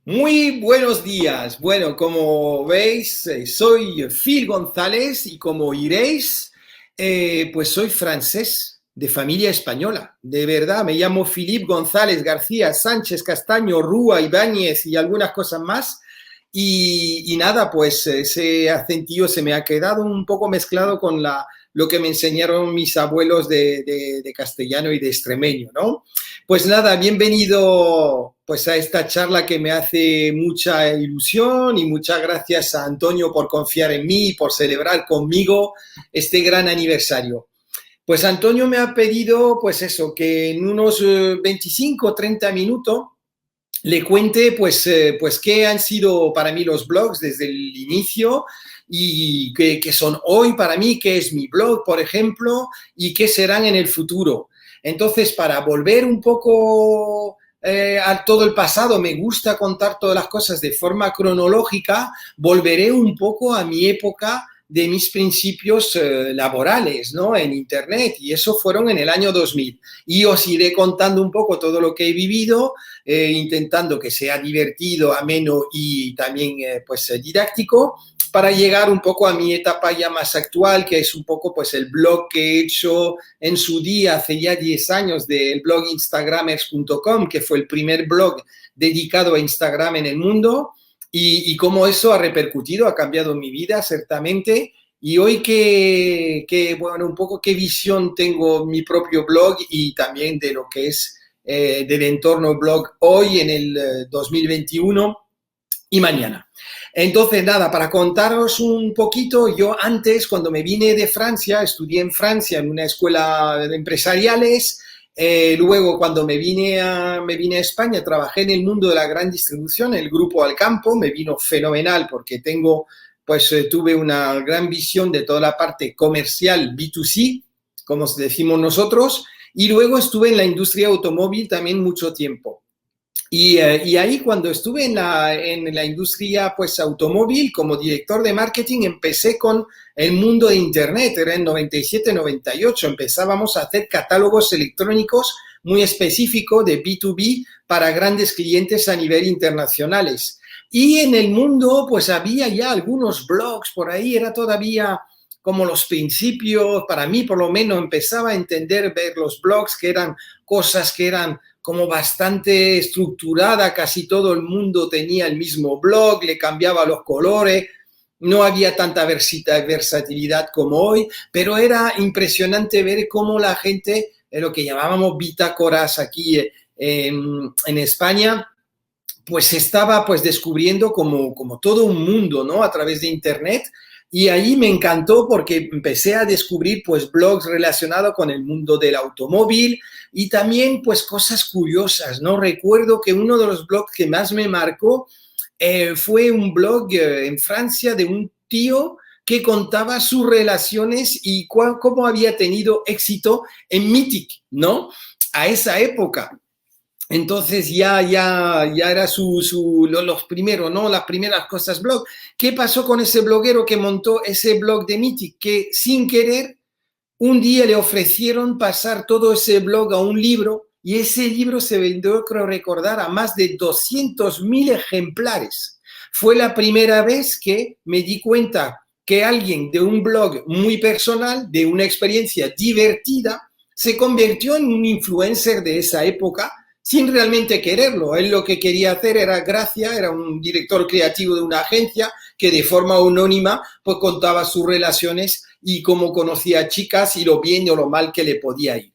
Muy buenos días. Bueno, como veis, soy Phil González y como oiréis, pues soy francés de familia española. De verdad, me llamo Philippe González García Sánchez Castaño Rúa Ibáñez y algunas cosas más. Y nada, pues ese acentillo se me ha quedado un poco mezclado con lo que me enseñaron mis abuelos de castellano y de extremeño, ¿no? Pues nada, bienvenido pues a esta charla que me hace mucha ilusión y muchas gracias a Antonio por confiar en mí y por celebrar conmigo este gran aniversario. Pues Antonio me ha pedido pues eso, que en unos 25 o 30 minutos le cuente pues qué han sido para mí los blogs desde el inicio y qué son hoy para mí, qué es mi blog, por ejemplo, y qué serán en el futuro. Entonces, para volver un poco a todo el pasado, me gusta contar todas las cosas de forma cronológica, volveré un poco a mi época de mis principios laborales, ¿no? En Internet, y eso fueron en el año 2000. Y os iré contando un poco todo lo que he vivido, intentando que sea divertido, ameno y también pues didáctico, para llegar un poco a mi etapa ya más actual, que es un poco pues el blog que he hecho en su día, hace ya 10 años, del blog instagramers.com, que fue el primer blog dedicado a Instagram en el mundo, y cómo eso ha repercutido, ha cambiado mi vida, ciertamente. Y hoy bueno, un poco qué visión tengo mi propio blog y también de lo que es del entorno blog hoy en el 2021 y mañana. Entonces, nada, para contaros un poquito, yo antes, cuando me vine de Francia, estudié en Francia en una escuela de empresariales. Luego, cuando me vine a España, trabajé en el mundo de la gran distribución, el grupo Alcampo, me vino fenomenal porque tuve una gran visión de toda la parte comercial B2C, como decimos nosotros, y luego estuve en la industria automóvil también mucho tiempo. Y ahí cuando estuve en la industria pues automóvil como director de marketing empecé con el mundo de Internet, era en 97-98, empezábamos a hacer catálogos electrónicos muy específicos de B2B para grandes clientes a nivel internacionales. Y en el mundo pues había ya algunos blogs por ahí, era todavía como los principios, para mí por lo menos empezaba a entender, ver los blogs que eran cosas que eran como bastante estructurada, casi todo el mundo tenía el mismo blog, le cambiaba los colores, no había tanta versatilidad como hoy, pero era impresionante ver cómo la gente, lo que llamábamos bitácoras aquí en España, pues estaba pues descubriendo como todo un mundo, ¿no? A través de Internet. Y ahí me encantó porque empecé a descubrir pues blogs relacionados con el mundo del automóvil y también pues cosas curiosas, ¿no? Recuerdo que uno de los blogs que más me marcó fue un blog en Francia de un tío que contaba sus relaciones y cómo había tenido éxito en Mythic, ¿no? A esa época. Entonces ya era los primeros, ¿no? Las primeras cosas blog. ¿Qué pasó con ese bloguero que montó ese blog de Mythic? Que sin querer, un día le ofrecieron pasar todo ese blog a un libro y ese libro se vendió, creo recordar, a más de 200.000 ejemplares. Fue la primera vez que me di cuenta que alguien de un blog muy personal, de una experiencia divertida, se convirtió en un influencer de esa época sin realmente quererlo. Él lo que quería hacer era gracia, era un director creativo de una agencia que de forma anónima pues contaba sus relaciones y cómo conocía a chicas y lo bien o lo mal que le podía ir.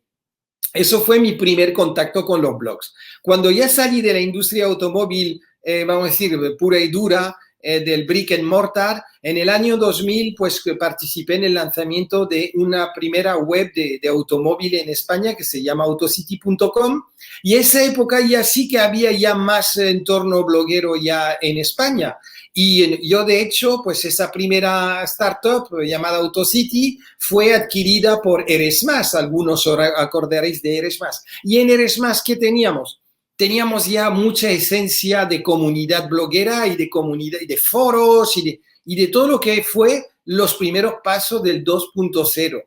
Eso fue mi primer contacto con los blogs. Cuando ya salí de la industria automóvil, vamos a decir, pura y dura, del brick and mortar, en el año 2000 pues participé en el lanzamiento de una primera web de automóvil en España que se llama autocity.com y esa época ya sí que había ya más entorno bloguero ya en España. Y yo, de hecho, pues esa primera startup llamada Autocity fue adquirida por Eresmas. Algunos os acordaréis de Eresmas. Y en Eresmas, ¿qué teníamos? Teníamos ya mucha esencia de comunidad bloguera y de comunidad y de foros y de todo lo que fue los primeros pasos del 2.0.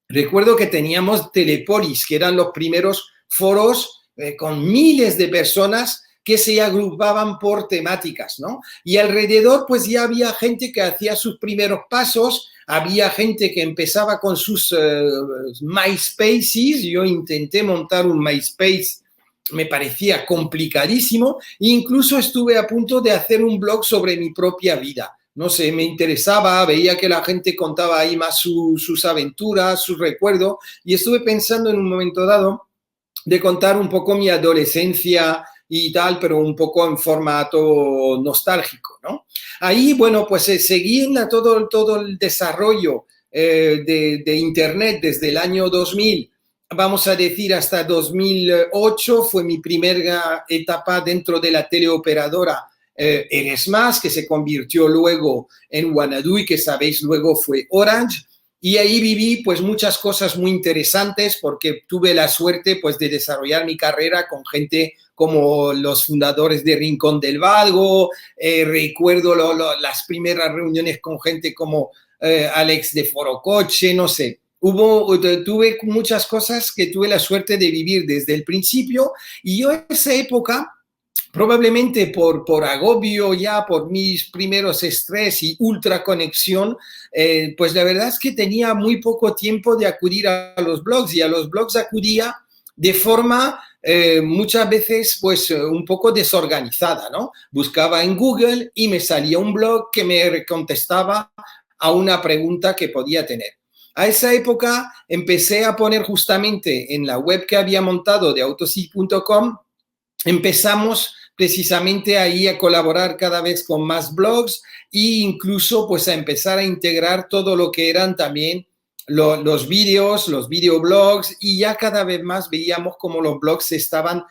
Recuerdo que teníamos Telepolis, que eran los primeros foros con miles de personas que se agrupaban por temáticas, ¿no? Y alrededor pues ya había gente que hacía sus primeros pasos, había gente que empezaba con sus MySpaces. Yo intenté montar un MySpace, me parecía complicadísimo, e incluso estuve a punto de hacer un blog sobre mi propia vida. No sé, me interesaba, veía que la gente contaba ahí más sus aventuras, sus recuerdos, y estuve pensando en un momento dado de contar un poco mi adolescencia y tal, pero un poco en formato nostálgico, ¿no? Ahí, bueno, pues seguí en todo el desarrollo de Internet desde el año 2000, vamos a decir hasta 2008, fue mi primera etapa dentro de la teleoperadora Eres Más, que se convirtió luego en Wanadoo y que sabéis luego fue Orange. Y ahí viví pues muchas cosas muy interesantes porque tuve la suerte pues de desarrollar mi carrera con gente como los fundadores de Rincón del Vago. Recuerdo las primeras reuniones con gente como Alex de Forocoche, no sé. Tuve muchas cosas que tuve la suerte de vivir desde el principio, y yo en esa época, probablemente por agobio ya, por mis primeros estrés y ultra conexión, pues la verdad es que tenía muy poco tiempo de acudir a los blogs, y a los blogs acudía de forma muchas veces pues un poco desorganizada, ¿no? Buscaba en Google y me salía un blog que me contestaba a una pregunta que podía tener. A esa época empecé a poner justamente en la web que había montado de autosí.com, empezamos precisamente ahí a colaborar cada vez con más blogs, e incluso pues a empezar a integrar todo lo que eran también los vídeos, los videoblogs, y ya cada vez más veíamos como los blogs estaban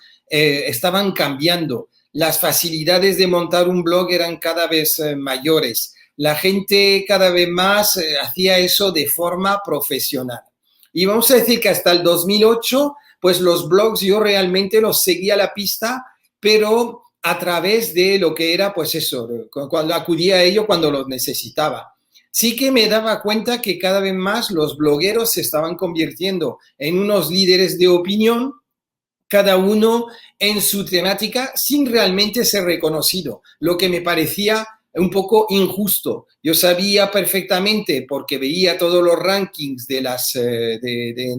cambiando. Las facilidades de montar un blog eran cada vez mayores. La gente cada vez más hacía eso de forma profesional. Y vamos a decir que hasta el 2008, pues los blogs yo realmente los seguía a la pista, pero a través de lo que era, pues eso, cuando acudía a ello cuando los necesitaba. Sí que me daba cuenta que cada vez más los blogueros se estaban convirtiendo en unos líderes de opinión, cada uno en su temática, sin realmente ser reconocido, lo que me parecía un poco injusto. Yo sabía perfectamente, porque veía todos los rankings de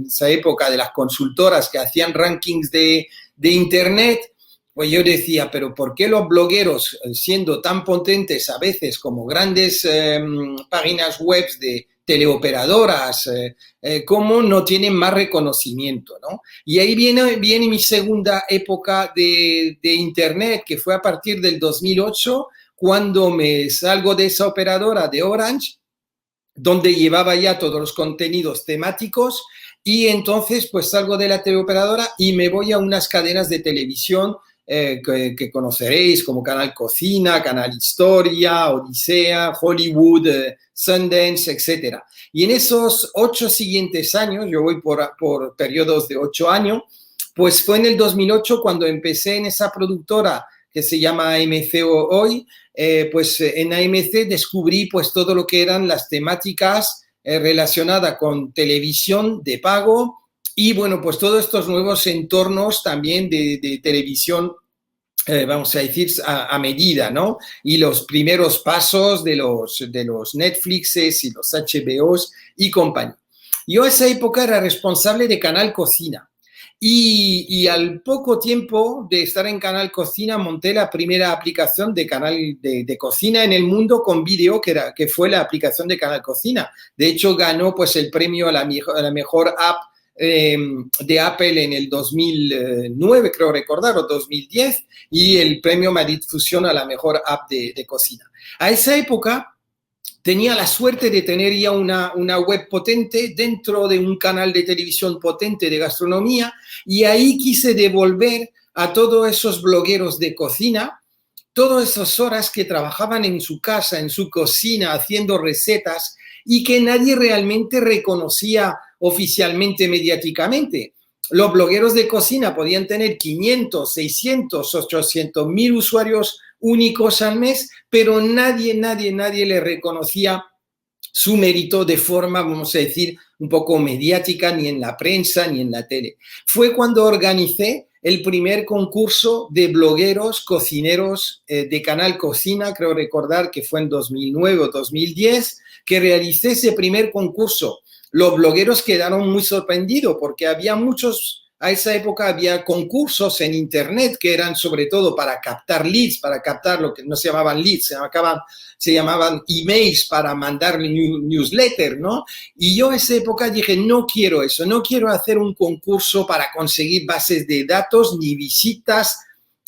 esa época, de las consultoras que hacían rankings de Internet, pues yo decía, pero ¿por qué los blogueros, siendo tan potentes a veces como grandes páginas web de teleoperadoras, cómo no tienen más reconocimiento, ¿no? Y ahí viene mi segunda época de Internet, que fue a partir del 2008, cuando me salgo de esa operadora de Orange, donde llevaba ya todos los contenidos temáticos, y entonces pues salgo de la teleoperadora y me voy a unas cadenas de televisión que conoceréis, como Canal Cocina, Canal Historia, Odisea, Hollywood, Sundance, etc. Y en esos 8 siguientes años, yo voy por periodos de 8 años, pues fue en el 2008 cuando empecé en esa productora que se llama AMC hoy. Pues en AMC descubrí pues todo lo que eran las temáticas relacionadas con televisión de pago, y bueno, pues todos estos nuevos entornos también de televisión, vamos a decir, a medida, ¿no? Y los primeros pasos de los Netflixes y los HBOs y compañía. Yo a esa época era responsable de Canal Cocina. Y al poco tiempo de estar en Canal Cocina monté la primera aplicación de canal de cocina en el mundo con vídeo, que fue la aplicación de Canal Cocina. De hecho, ganó pues el premio a la mejor app de Apple en el 2009, creo recordar, o 2010, y el premio Madrid Fusión a la mejor app de cocina. A esa época tenía la suerte de tener ya una web potente dentro de un canal de televisión potente de gastronomía, y ahí quise devolver a todos esos blogueros de cocina todas esas horas que trabajaban en su casa, en su cocina, haciendo recetas, y que nadie realmente reconocía oficialmente, mediáticamente. Los blogueros de cocina podían tener 500, 600, 800.000 usuarios únicos al mes, pero nadie le reconocía su mérito de forma, vamos a decir, un poco mediática, ni en la prensa ni en la tele. Fue cuando organicé el primer concurso de blogueros cocineros de Canal Cocina, creo recordar que fue en 2009 o 2010, que realicé ese primer concurso. Los blogueros quedaron muy sorprendidos porque había muchos, a esa época había concursos en internet que eran sobre todo para captar leads, para captar lo que no se llamaban leads, se llamaban emails para mandar newsletter, ¿no? Y yo en esa época dije, no quiero eso, no quiero hacer un concurso para conseguir bases de datos ni visitas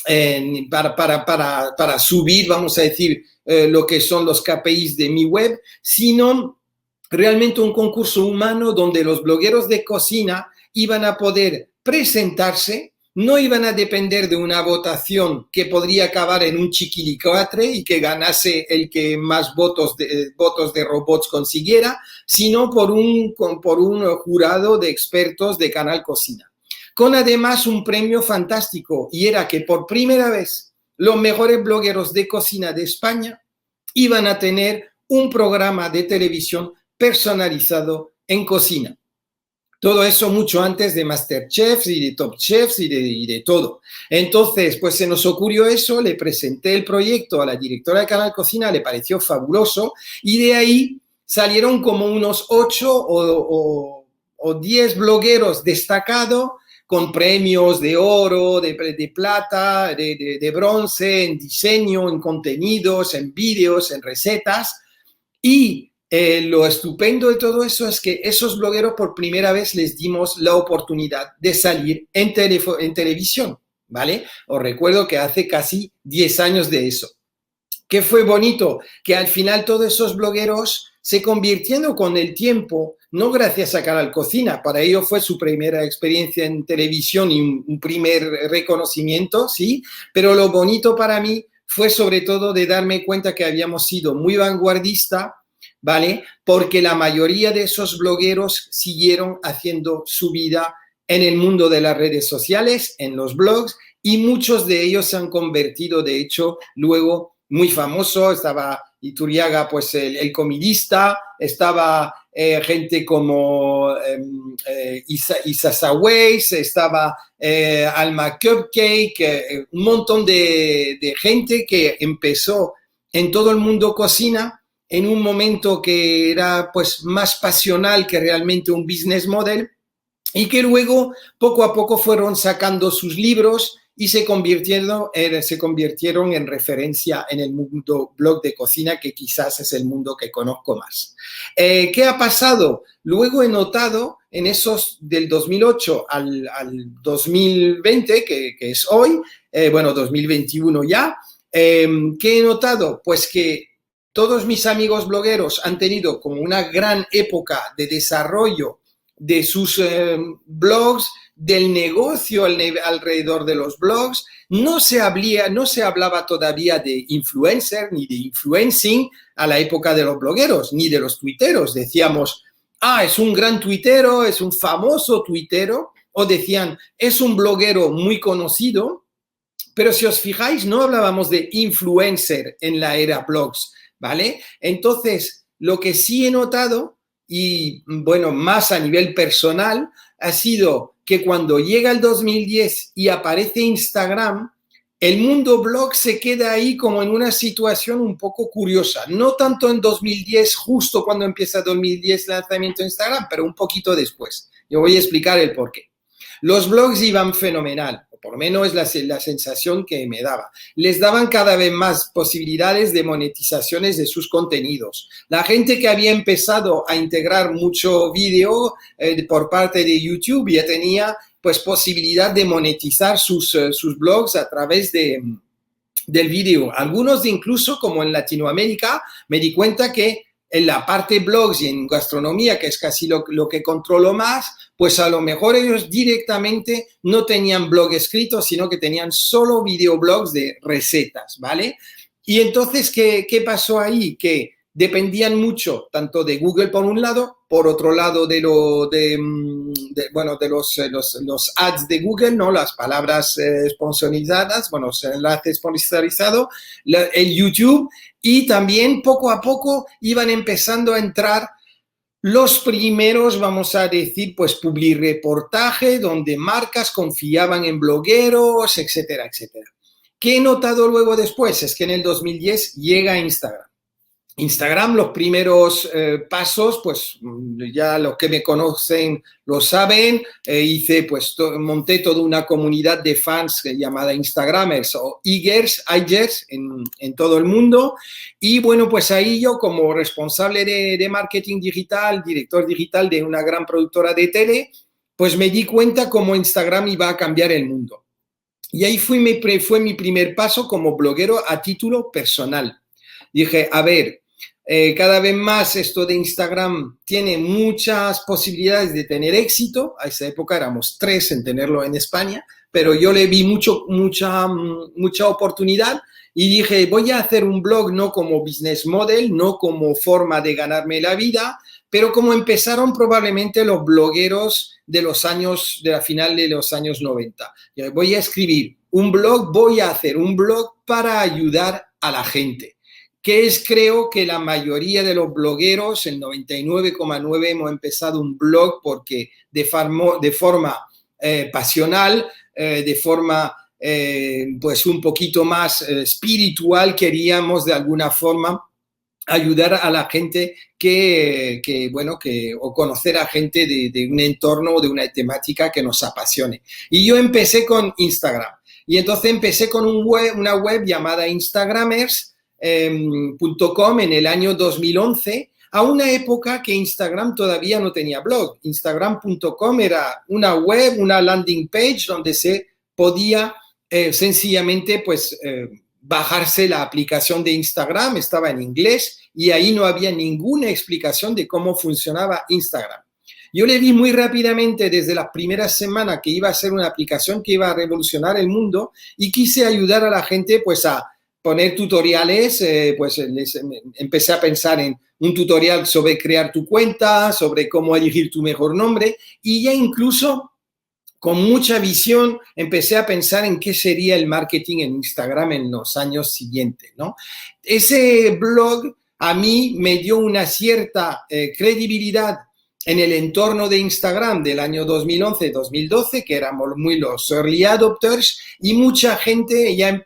para subir, vamos a decir, lo que son los KPIs de mi web, sino realmente un concurso humano donde los blogueros de cocina iban a poder presentarse, no iban a depender de una votación que podría acabar en un chiquilicuatre y que ganase el que más votos de robots consiguiera, sino por un jurado de expertos de Canal Cocina. Con además un premio fantástico, y era que por primera vez los mejores blogueros de cocina de España iban a tener un programa de televisión personalizado en cocina. Todo eso mucho antes de MasterChef y de Top Chefs y de todo. Entonces, pues se nos ocurrió eso, le presenté el proyecto a la directora de Canal Cocina, le pareció fabuloso y de ahí salieron como unos 8 o 10 blogueros destacados con premios de oro, de plata, de bronce, en diseño, en contenidos, en vídeos, en recetas. Y lo estupendo de todo eso es que esos blogueros por primera vez les dimos la oportunidad de salir en televisión, ¿vale? Os recuerdo que hace casi 10 años de eso. ¿Qué fue bonito? Que al final todos esos blogueros se convirtieron con el tiempo, no gracias a Canal Cocina, para ello fue su primera experiencia en televisión y un primer reconocimiento, ¿sí? Pero lo bonito para mí fue sobre todo de darme cuenta que habíamos sido muy vanguardistas, ¿vale? Porque la mayoría de esos blogueros siguieron haciendo su vida en el mundo de las redes sociales, en los blogs, y muchos de ellos se han convertido, de hecho, luego muy famoso. Estaba Iturriaga, pues el comidista, estaba gente como Isa Saweis, estaba Alma Cupcake, un montón de gente que empezó en todo el mundo cocina en un momento que era pues más pasional que realmente un business model y que luego poco a poco fueron sacando sus libros y se convirtieron en referencia en el mundo blog de cocina, que quizás es el mundo que conozco más. ¿Qué ha pasado? Luego he notado en esos del 2008 al 2020, que es hoy, 2021 ya, ¿qué he notado? Pues que todos mis amigos blogueros han tenido como una gran época de desarrollo de sus blogs, del negocio alrededor de los blogs. No se hablaba todavía de influencer ni de influencing a la época de los blogueros, ni de los tuiteros. Decíamos, es un gran tuitero, es un famoso tuitero, o decían, es un bloguero muy conocido, pero si os fijáis, no hablábamos de influencer en la era blogs, ¿vale? Entonces, lo que sí he notado, y bueno, más a nivel personal, ha sido que cuando llega el 2010 y aparece Instagram, el mundo blog se queda ahí como en una situación un poco curiosa. No tanto en 2010, justo cuando empieza 2010 el lanzamiento de Instagram, pero un poquito después. Yo voy a explicar el porqué. Los blogs iban fenomenal. Por lo menos es la sensación que me daba. Les daban cada vez más posibilidades de monetizaciones de sus contenidos. La gente que había empezado a integrar mucho vídeo por parte de YouTube ya tenía pues posibilidad de monetizar sus blogs a través del vídeo. Algunos incluso, como en Latinoamérica, me di cuenta que en la parte blogs y en gastronomía, que es casi lo que controlo más, pues a lo mejor ellos directamente no tenían blog escrito, sino que tenían solo videoblogs de recetas, ¿vale? Y entonces, ¿qué pasó ahí? Que dependían mucho tanto de Google por un lado, por otro lado de los ads de Google, ¿no? Las palabras sponsorizadas, los enlaces sponsorizados, el YouTube, y también poco a poco iban empezando a entrar Los primeros, vamos a decir, pues publireportaje, donde marcas confiaban en blogueros, etcétera, etcétera. ¿Qué he notado luego después? Es que en el 2010 llega Instagram. Instagram, los primeros pasos, pues ya los que me conocen lo saben, monté toda una comunidad de fans llamada Instagramers o Igers en todo el mundo, y bueno, pues ahí yo como responsable de marketing digital, director digital de una gran productora de tele, pues me di cuenta cómo Instagram iba a cambiar el mundo. Y ahí fue mi primer paso como bloguero a título personal. Dije, a ver, cada vez más esto de Instagram tiene muchas posibilidades de tener éxito. A esa época éramos 3 en tenerlo en España, pero yo le vi mucha oportunidad y dije, voy a hacer un blog no como business model, no como forma de ganarme la vida, pero como empezaron probablemente los blogueros de la final de los años 90. Voy a escribir un blog, voy a hacer un blog para ayudar a la gente, que es, creo que la mayoría de los blogueros, el 99,9 hemos empezado un blog porque de forma pasional, de forma pues un poquito más espiritual, queríamos de alguna forma ayudar a la gente o conocer a gente de un entorno o de una temática que nos apasione. Y yo empecé con Instagram. Y entonces empecé con una web llamada Instagramers.com en el año 2011, a una época que Instagram todavía no tenía blog. Instagram.com era una web, una landing page donde se podía sencillamente bajarse la aplicación de Instagram, estaba en inglés y ahí no había ninguna explicación de cómo funcionaba Instagram. Yo le vi muy rápidamente desde las primeras semanas que iba a ser una aplicación que iba a revolucionar el mundo y quise ayudar a la gente pues a poner tutoriales, empecé a pensar en un tutorial sobre crear tu cuenta, sobre cómo elegir tu mejor nombre y ya incluso con mucha visión empecé a pensar en qué sería el marketing en Instagram en los años siguientes, ¿no? Ese blog a mí me dio una cierta credibilidad en el entorno de Instagram del año 2011-2012, que éramos muy los early adopters, y mucha gente ya,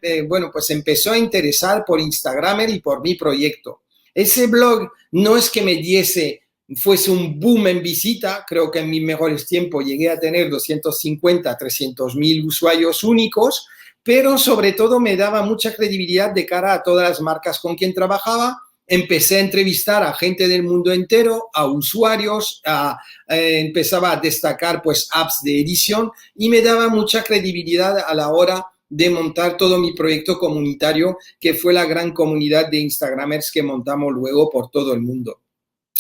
pues empezó a interesar por Instagramer y por mi proyecto. Ese blog no es que me fuese un boom en visita, creo que en mis mejores tiempos llegué a tener 250, 300.000 usuarios únicos, pero sobre todo me daba mucha credibilidad de cara a todas las marcas con quien trabajaba. Empecé a entrevistar a gente del mundo entero, a usuarios, empezaba a destacar pues apps de edición y me daba mucha credibilidad a la hora de montar todo mi proyecto comunitario, que fue la gran comunidad de Instagramers que montamos luego por todo el mundo.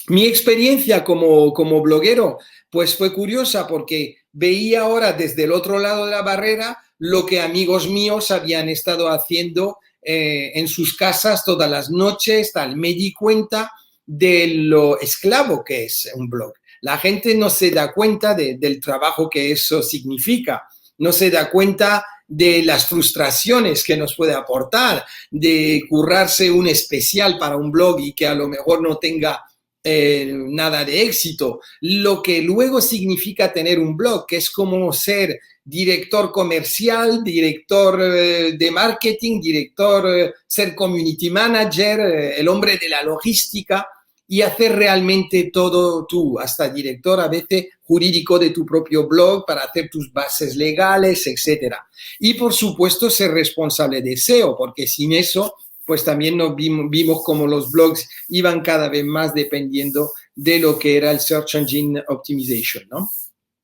Mi experiencia como bloguero pues fue curiosa porque veía ahora desde el otro lado de la barrera lo que amigos míos habían estado haciendo en sus casas todas las noches, tal. Me di cuenta de lo esclavo que es un blog. La gente no se da cuenta del trabajo que eso significa, no se da cuenta de las frustraciones que nos puede aportar, de currarse un especial para un blog y que a lo mejor no tenga nada de éxito, lo que luego significa tener un blog, que es como ser director comercial, director de marketing, ser community manager, el hombre de la logística y hacer realmente todo tú, hasta director a veces jurídico de tu propio blog para hacer tus bases legales, etcétera. Y por supuesto ser responsable de SEO, porque sin eso pues también nos vimos como los blogs iban cada vez más dependiendo de lo que era el Search Engine Optimization, ¿no?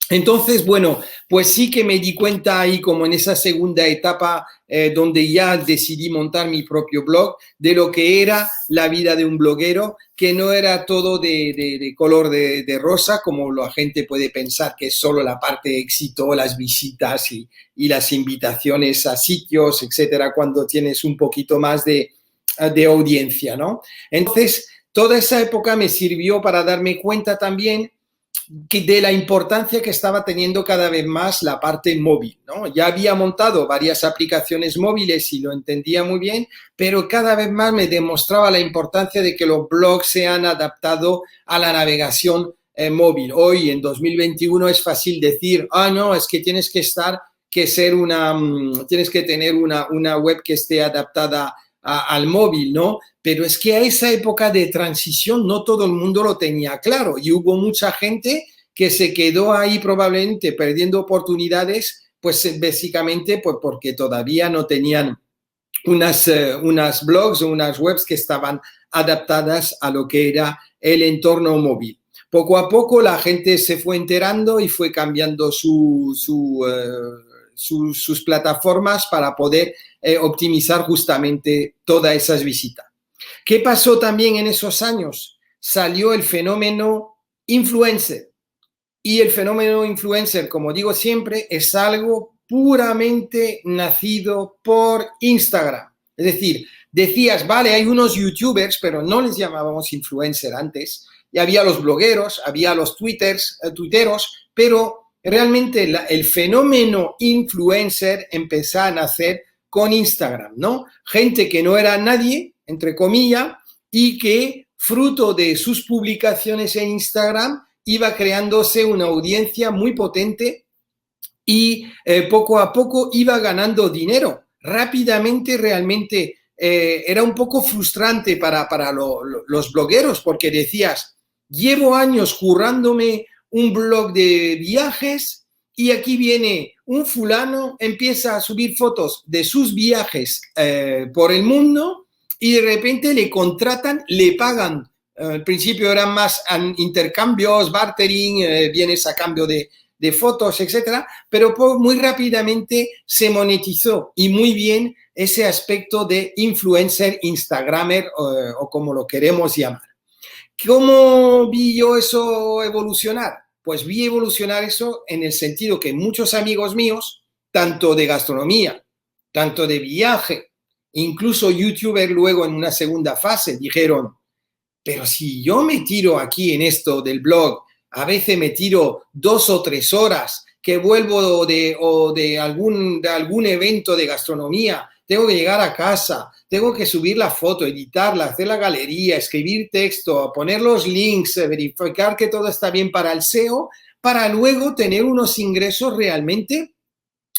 Entonces, bueno, pues sí que me di cuenta ahí como en esa segunda etapa donde ya decidí montar mi propio blog, de lo que era la vida de un bloguero, que no era todo de color de rosa, como la gente puede pensar que es solo la parte de éxito, las visitas y las invitaciones a sitios, etcétera, cuando tienes un poquito más de audiencia, ¿no? Entonces, toda esa época me sirvió para darme cuenta también de la importancia que estaba teniendo cada vez más la parte móvil, ¿no? Ya había montado varias aplicaciones móviles y lo entendía muy bien, pero cada vez más me demostraba la importancia de que los blogs se han adaptado a la navegación móvil. Hoy, en 2021, es fácil decir, no, es que tienes que tener una web que esté adaptada al móvil, ¿no? Pero es que a esa época de transición no todo el mundo lo tenía claro y hubo mucha gente que se quedó ahí probablemente perdiendo oportunidades, pues básicamente pues porque todavía no tenían unas blogs o unas webs que estaban adaptadas a lo que era el entorno móvil. Poco a poco la gente se fue enterando y fue cambiando sus plataformas para poder optimizar justamente todas esas visitas. ¿Qué pasó también en esos años? Salió el fenómeno influencer. Y el fenómeno influencer, como digo siempre, es algo puramente nacido por Instagram. Es decir, decías, vale, hay unos youtubers, pero no les llamábamos influencer antes. Y había los blogueros, había los tuiteros, pero realmente el fenómeno influencer empezó a nacer con Instagram, ¿no? Gente que no era nadie, entre comillas, y que fruto de sus publicaciones en Instagram iba creándose una audiencia muy potente y poco a poco iba ganando dinero. Rápidamente realmente era un poco frustrante para los blogueros porque decías, llevo años currándome un blog de viajes y aquí viene un fulano, empieza a subir fotos de sus viajes por el mundo y de repente le contratan, le pagan. Al principio eran más intercambios, bartering, bienes a cambio de fotos, etcétera, pero muy rápidamente se monetizó y muy bien ese aspecto de influencer, instagramer o como lo queremos llamar. ¿Cómo vi yo eso evolucionar? Pues vi evolucionar eso en el sentido que muchos amigos míos, tanto de gastronomía, tanto de viaje, incluso youtubers luego en una segunda fase, dijeron, pero si yo me tiro aquí en esto del blog, a veces me tiro 2 o 3 horas, que vuelvo de algún evento de gastronomía, tengo que llegar a casa, tengo que subir la foto, editarla, hacer la galería, escribir texto, poner los links, verificar que todo está bien para el SEO, para luego tener unos ingresos realmente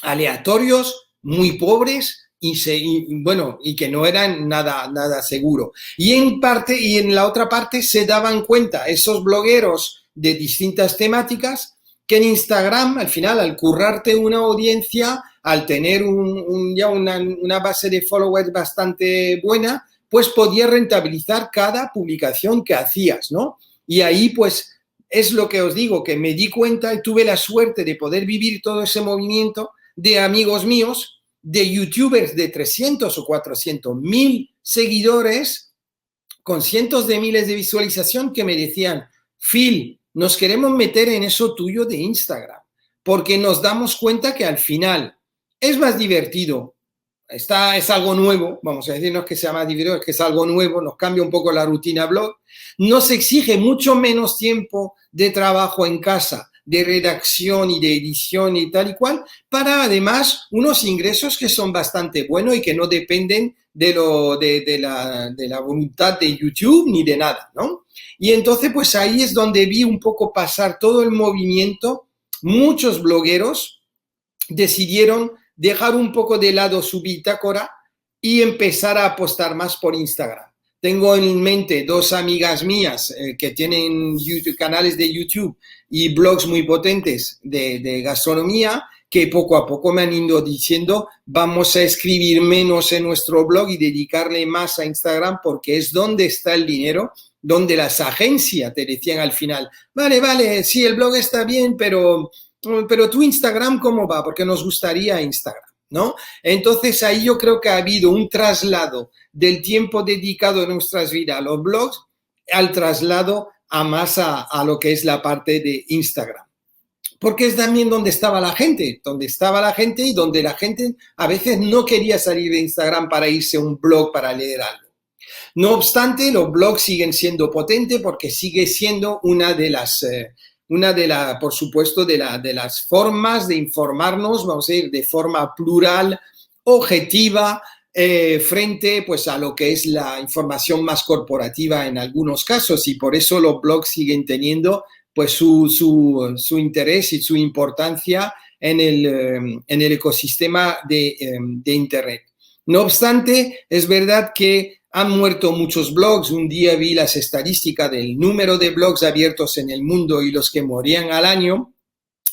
aleatorios, muy pobres y que no eran nada seguro. Y en la otra parte se daban cuenta esos blogueros de distintas temáticas que en Instagram, al final, al currarte una audiencia, al tener ya una base de followers bastante buena, pues podías rentabilizar cada publicación que hacías, ¿no? Y ahí, pues, es lo que os digo, que me di cuenta y tuve la suerte de poder vivir todo ese movimiento de amigos míos, de youtubers de 300 o 400 mil seguidores con cientos de miles de visualización que me decían, Phil, nos queremos meter en eso tuyo de Instagram, porque nos damos cuenta que al final es más divertido, es algo nuevo, vamos a decirnos que sea más divertido, es que es algo nuevo, nos cambia un poco la rutina blog, nos exige mucho menos tiempo de trabajo en casa, de redacción y de edición y tal y cual, para además unos ingresos que son bastante buenos y que no dependen de la voluntad de YouTube ni de nada, ¿no? Y entonces pues ahí es donde vi un poco pasar todo el movimiento. Muchos blogueros decidieron dejar un poco de lado su bitácora y empezar a apostar más por Instagram. Tengo en mente 2 amigas mías que tienen canales de YouTube y blogs muy potentes de gastronomía que poco a poco me han ido diciendo vamos a escribir menos en nuestro blog y dedicarle más a Instagram porque es donde está el dinero, donde las agencias te decían al final, vale, sí, el blog está bien, pero tu Instagram, ¿cómo va? Porque nos gustaría Instagram, ¿no? Entonces ahí yo creo que ha habido un traslado del tiempo dedicado en nuestras vidas a los blogs al traslado a lo que es la parte de Instagram. Porque es también donde estaba la gente y donde la gente a veces no quería salir de Instagram para irse a un blog para leer algo. No obstante, los blogs siguen siendo potentes porque sigue siendo una de una por supuesto, de las formas de informarnos, vamos a decir, de forma plural, objetiva, frente pues, a lo que es la información más corporativa en algunos casos, y por eso los blogs siguen teniendo pues, su interés y su importancia en el ecosistema de Internet. No obstante, es verdad que han muerto muchos blogs. Un día vi las estadísticas del número de blogs abiertos en el mundo y los que morían al año,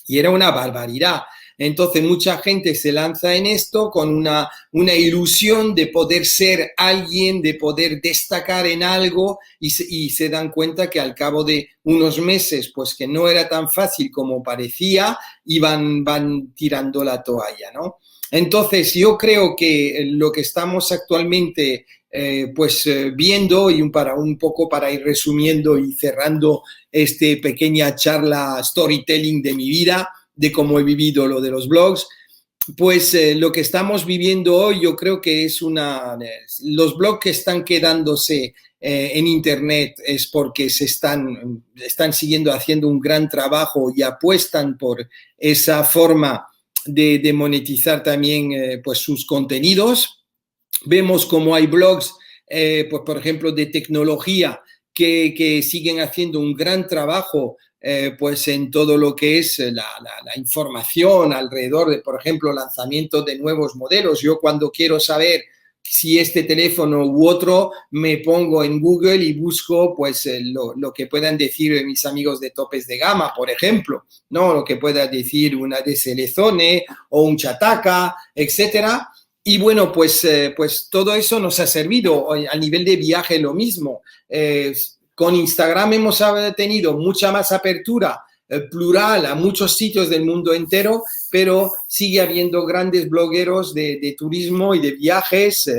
y era una barbaridad. Entonces mucha gente se lanza en esto con una ilusión de poder ser alguien, de poder destacar en algo, y se dan cuenta que al cabo de unos meses, pues que no era tan fácil como parecía, y van tirando la toalla, ¿no? Entonces yo creo que lo que estamos actualmente viendo, y un poco para ir resumiendo y cerrando esta pequeña charla storytelling de mi vida, de cómo he vivido lo de los blogs, pues lo que estamos viviendo hoy yo creo que es los blogs que están quedándose en Internet es porque están siguiendo haciendo un gran trabajo y apuestan por esa forma de monetizar también pues sus contenidos. Vemos como hay blogs, pues por ejemplo, de tecnología que siguen haciendo un gran trabajo pues en todo lo que es la información alrededor de, por ejemplo, lanzamiento de nuevos modelos. Yo cuando quiero saber si este teléfono u otro, me pongo en Google y busco pues lo que puedan decir mis amigos de topes de gama, por ejemplo, ¿no? Lo que pueda decir una DSL-Zone o un Chataka, etcétera. Y bueno, pues todo eso nos ha servido. A nivel de viaje lo mismo. Con Instagram hemos tenido mucha más apertura plural a muchos sitios del mundo entero, pero sigue habiendo grandes blogueros de turismo y de viajes,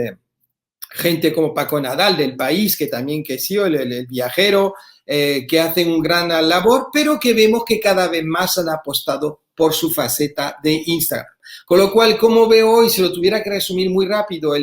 gente como Paco Nadal del País, que también el viajero, que hacen un gran labor, pero que vemos que cada vez más han apostado por su faceta de Instagram. Con lo cual, como veo hoy, si lo tuviera que resumir muy rápido,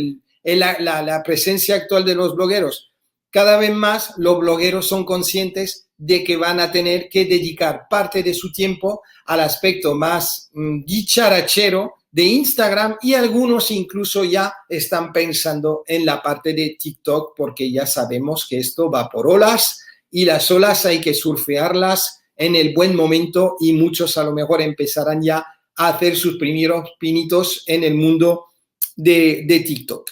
la presencia actual de los blogueros, cada vez más los blogueros son conscientes de que van a tener que dedicar parte de su tiempo al aspecto más dicharachero de Instagram, y algunos incluso ya están pensando en la parte de TikTok, porque ya sabemos que esto va por olas y las olas hay que surfearlas en el buen momento, y muchos a lo mejor empezarán ya a hacer sus primeros pinitos en el mundo de TikTok.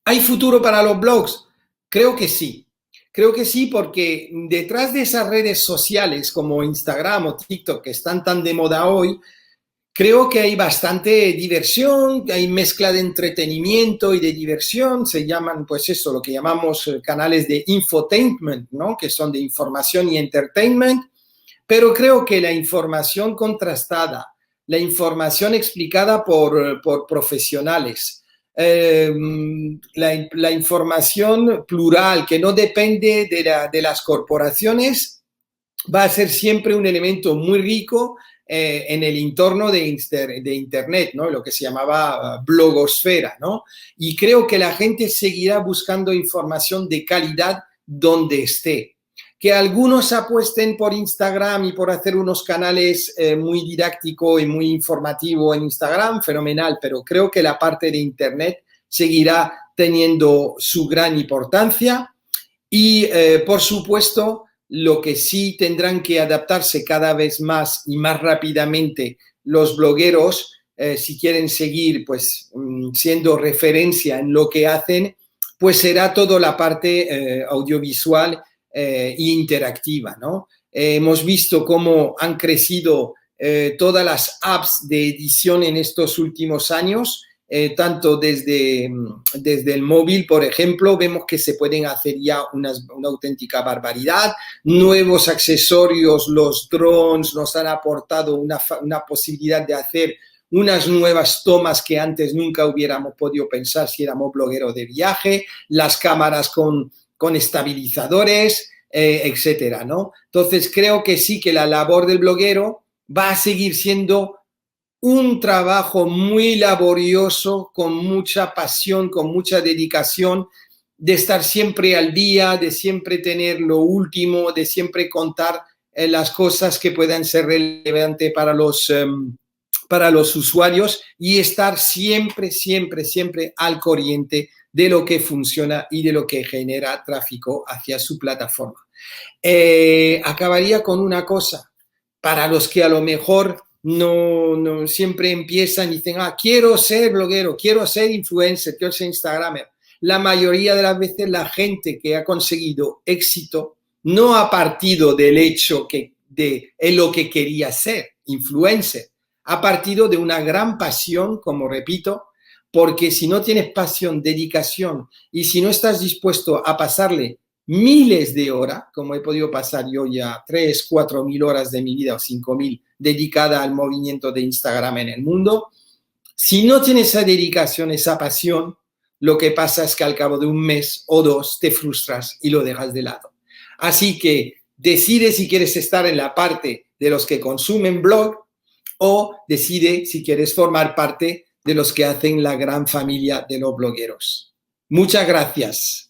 ¿Hay futuro para los blogs? Creo que sí. Creo que sí, porque detrás de esas redes sociales como Instagram o TikTok que están tan de moda hoy, creo que hay bastante diversión, hay mezcla de entretenimiento y de diversión. Se llaman, pues eso, lo que llamamos canales de infotainment, ¿no? Que son de información y entertainment. Pero creo que la información contrastada, la información explicada por profesionales, la información plural que no depende de las corporaciones, va a ser siempre un elemento muy rico en el entorno de Internet, ¿no? Lo que se llamaba blogosfera, ¿no? Y creo que la gente seguirá buscando información de calidad donde esté. Que algunos apuesten por Instagram y por hacer unos canales muy didáctico y muy informativo en Instagram, fenomenal, pero creo que la parte de Internet seguirá teniendo su gran importancia. Y, por supuesto, lo que sí tendrán que adaptarse cada vez más y más rápidamente los blogueros, si quieren seguir pues, siendo referencia en lo que hacen, pues será toda la parte audiovisual e interactiva, ¿no? Hemos visto cómo han crecido todas las apps de edición en estos últimos años. Tanto desde el móvil, por ejemplo, vemos que se pueden hacer ya una auténtica barbaridad. Nuevos accesorios, los drones, nos han aportado una posibilidad de hacer unas nuevas tomas que antes nunca hubiéramos podido pensar si éramos blogueros de viaje, las cámaras con estabilizadores, etcétera, ¿no? Entonces, creo que sí, que la labor del bloguero va a seguir siendo un trabajo muy laborioso, con mucha pasión, con mucha dedicación, de estar siempre al día, de siempre tener lo último, de siempre contar las cosas que puedan ser relevantes para los usuarios y estar siempre, siempre, siempre al corriente de lo que funciona y de lo que genera tráfico hacia su plataforma. Acabaría con una cosa, para los que a lo mejor no siempre empiezan y dicen, quiero ser bloguero, quiero ser influencer, quiero ser instagramer. La mayoría de las veces la gente que ha conseguido éxito no ha partido del hecho de lo que quería ser, influencer, ha partido de una gran pasión, como repito, porque si no tienes pasión, dedicación y si no estás dispuesto a pasarle miles de horas, como he podido pasar yo ya 3, 4 mil horas de mi vida o 5.000 dedicada al movimiento de Instagram en el mundo, si no tienes esa dedicación, esa pasión, lo que pasa es que al cabo de un mes o dos te frustras y lo dejas de lado. Así que decide si quieres estar en la parte de los que consumen blog o decide si quieres formar parte de los que hacen la gran familia de los blogueros. Muchas gracias.